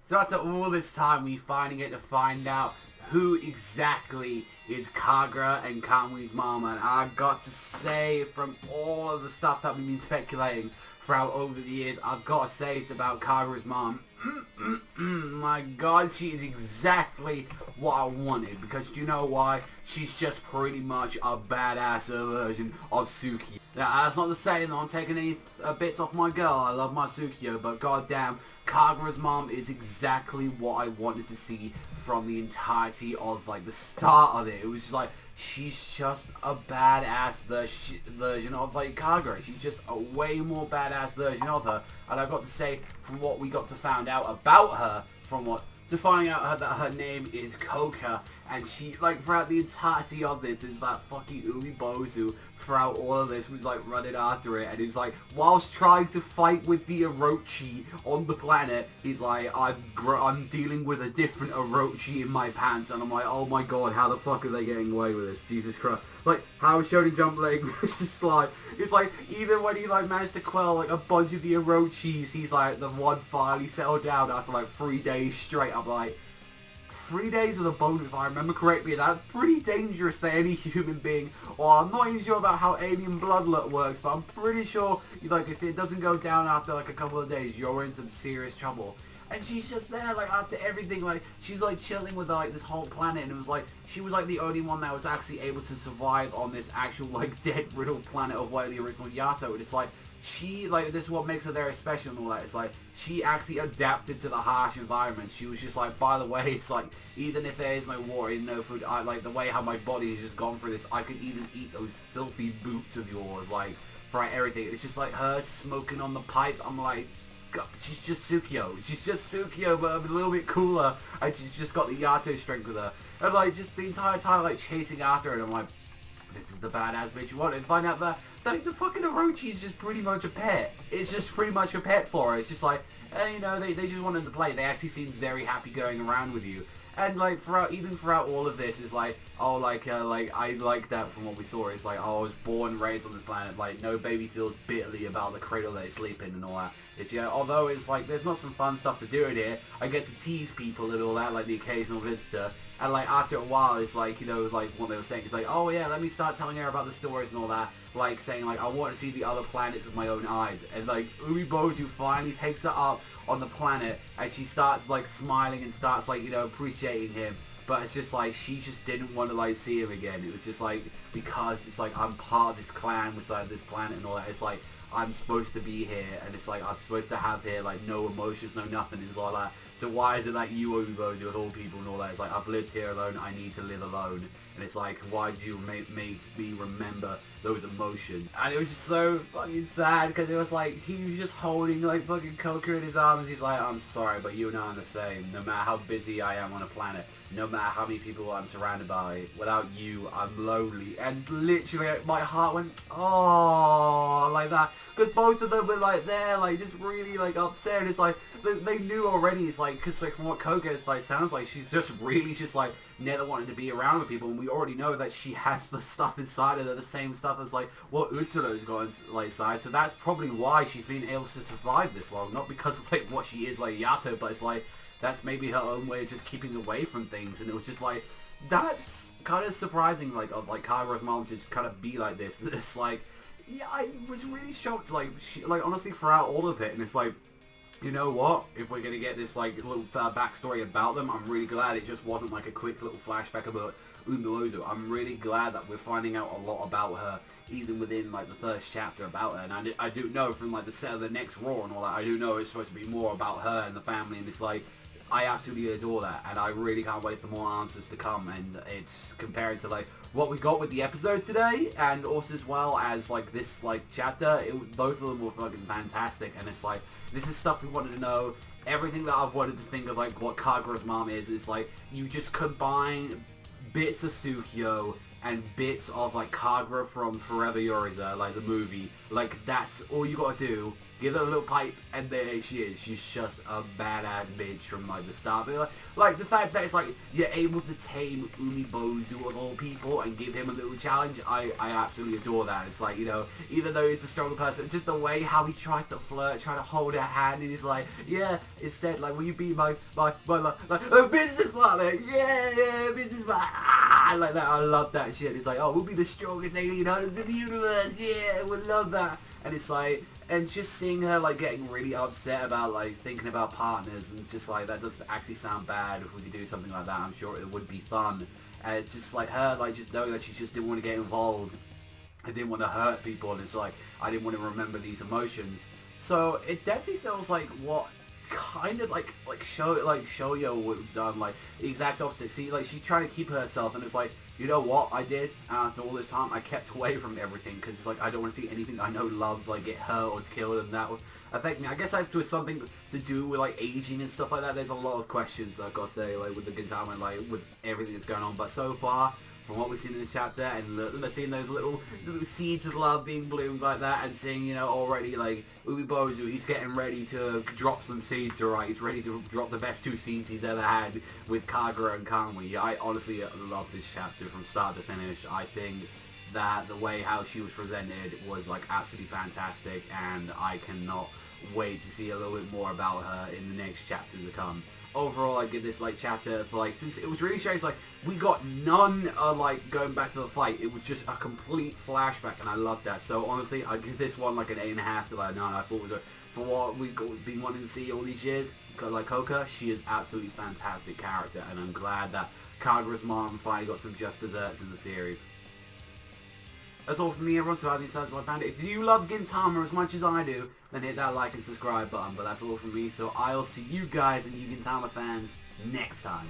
So after all this time, we finally get to find out who exactly is Kagura and Kamui's mom. And I got to say, from all of the stuff that we've been speculating throughout over the years, I've got to say it's about Kagura's mom. My god, she is exactly what I wanted. Because do you know why? She's just pretty much a badass version of Sukiyo. Now, that's not to say that I'm taking any bits off my girl. I love my Sukiyo, but goddamn, Kagura's mom is exactly what I wanted to see from the entirety of like the start of it. It was just like, she's just a badass version of like Kagura. She's just a way more badass version of her. And I got to say, from what we got to find out about her, finding out that her name is Koka, and she, like, throughout the entirety of this, is that fucking Umibozu, throughout all of this, was, like, running after it, and he's like, whilst trying to fight with the Orochi on the planet, he's like, I'm dealing with a different Orochi in my pants, and I'm like, oh my god, how the fuck are they getting away with this? Jesus Christ. Like, how Shonen Jump, like, it's just like, it's like, even when he, like, managed to quell, like, a bunch of the Orochis, he's like, the one finally settled down after, like, 3 days straight. I'm like, 3 days with a bone, if I remember correctly, that's pretty dangerous to any human being. Well, I'm not even sure about how alien bloodlet works, but I'm pretty sure, like, if it doesn't go down after, like, a couple of days, you're in some serious trouble. And she's just there, like, after everything, like, she's, like, chilling with, like, this whole planet, and it was, like, she was, like, the only one that was actually able to survive on this actual, like, dead, riddled planet of, like, the original Yato, and it's, like, she, like, this is what makes her very special and all that. It's like, she actually adapted to the harsh environment. She was just like, by the way, it's like, even if there is no water and no food, I like the way how my body has just gone through this, I could even eat those filthy boots of yours, like, for everything. It's just like her smoking on the pipe. I'm like, God, she's just Sukiyo. She's just Sukiyo, but a little bit cooler, and she's just got the Yato strength with her. And, like, just the entire time, like, chasing after her, and I'm like, this is the badass bitch you want, and find out that the fucking Orochi is just pretty much a pet. It's just pretty much a pet for her. It's just like, you know, they just wanted to play. They actually seemed very happy going around with you. And like even throughout all of this, it's like, oh, like I like that from what we saw. It's like, oh, I was born and raised on this planet. Like, no baby feels bitterly about the cradle they sleep in and all that. It's, you know, although it's like there's not some fun stuff to do in here. I get to tease people and all that, like the occasional visitor. And like after a while, it's like, you know, like what they were saying. It's like, oh yeah, let me start telling her about the stories and all that. Like saying like, I want to see the other planets with my own eyes. And like Umibozu finally takes her up on the planet, and she starts like smiling and starts like, you know, appreciating him. But it's just like, she just didn't want to like see him again. It was just like, because it's like, I'm part of this clan beside this planet and all that. It's like, I'm supposed to be here, and it's like, I'm supposed to have here like no emotions, no nothing. It's like that. So why is it like you, Umibozu, with all people and all that? It's like, I've lived here alone, I need to live alone. And it's like, why do you make me remember those emotions? And it was just so fucking sad, because it was like, he was just holding like fucking Koka in his arms. He's like, I'm sorry, but you and I are the same. No matter how busy I am on a planet, no matter how many people I'm surrounded by, without you, I'm lonely. And literally, my heart went, oh, like that. Because both of them were like there, like just really like upset. And it's like, they knew already. It's like, because like from what Koka is like, sounds like she's just really just like never wanted to be around with people. And we already know that she has the stuff inside of her, the same stuff as like what Utsuro's got like inside. So that's probably why she's been able to survive this long. Not because of like what she is like Yato, but it's like, that's maybe her own way of just keeping away from things. And it was just like, that's kind of surprising, like of like Kagura's mom to just kind of be like this. It's like, yeah, I was really shocked, like, honestly, throughout all of it, and it's like, you know what, if we're gonna get this, like, little backstory about them, I'm really glad it just wasn't, like, a quick little flashback about Umibozu. I'm really glad that we're finding out a lot about her, even within, like, the first chapter about her, and I do know from, like, the set of the next Raw and all that, I do know it's supposed to be more about her and the family, and it's like, I absolutely adore that, and I really can't wait for more answers to come, and it's compared to, like, what we got with the episode today, and also as well as, like, this, like, chapter, both of them were fucking fantastic, and it's like, this is stuff we wanted to know. Everything that I've wanted to think of, like, what Kagura's mom is like, you just combine bits of Sukiyo and bits of like Kagura from Forever Yoriza, like the movie. Like that's all you gotta do. Give her a little pipe, and there she is. She's just a badass bitch from like the start. Like the fact that it's like you're able to tame Umibozu of all people and give him a little challenge. I absolutely adore that. It's like, you know, even though he's a stronger person, just the way how he tries to flirt, trying to hold her hand, and he's like, yeah, instead, like, will you be my business partner? Yeah, business partner. Ah, like that. I love that shit. It's like, oh, we'll be the strongest alien hunters in the universe. Yeah, we'll love that. And it's like, and just seeing her like getting really upset about like thinking about partners, and it's just like, that doesn't actually sound bad. If we could do something like that, I'm sure it would be fun. And it's just like her like just knowing that she just didn't want to get involved. I didn't want to hurt people, and it's like I didn't want to remember these emotions. So it definitely feels like what kind of like Shoyo was done, like the exact opposite. See, like she's trying to keep herself, and it's like, you know what I did after all this time? I kept away from everything because it's like I don't want to see anything I know loved like get hurt or killed, and that would affect me. I guess that's just something to do with like aging and stuff like that. There's a lot of questions, I gotta say, like with the Gintama and like with everything that's going on. But so far, from what we've seen in this chapter, and seeing those little seeds of love being bloomed like that, and seeing, you know, already like Umibozu, he's getting ready to drop some seeds, alright? He's ready to drop the best 2 seeds he's ever had with Kagura and Kamui. I honestly love this chapter from start to finish. I think that the way how she was presented was like absolutely fantastic, and I cannot wait to see a little bit more about her in the next chapters to come. Overall, I give this like chapter for like, since it was really strange, like we got none of like going back to the fight. It was just a complete flashback, and I love that. So honestly, I give this one like an 8.5 to like 9. I thought it was for what we've been wanting to see all these years. Like Koka, she is absolutely fantastic character, and I'm glad that Kagura's mom finally got some just desserts in the series. That's all from me, everyone. So I think that's what I found. If you love Gintama as much as I do, then hit that like and subscribe button. But that's all from me. So I'll see you guys and you Gintama fans next time.